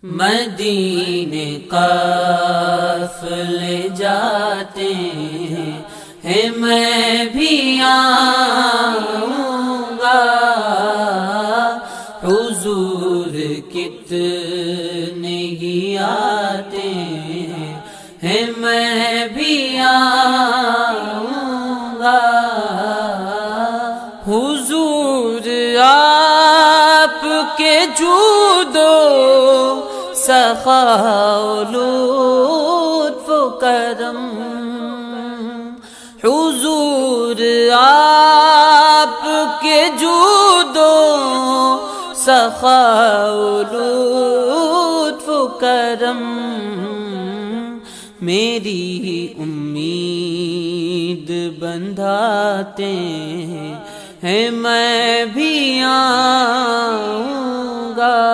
مدینے قافلے جاتے ہیں میں بھی آؤں گا، حضور کتنے ہی آتے ہیں میں بھی آؤں گا، حضور آپ کے جود و سخا و لطف و کرم، حضور آپ کے جود و سخا و لطف و کرم، میری امید بندھاتے ہیں میں بھی آؤں گا۔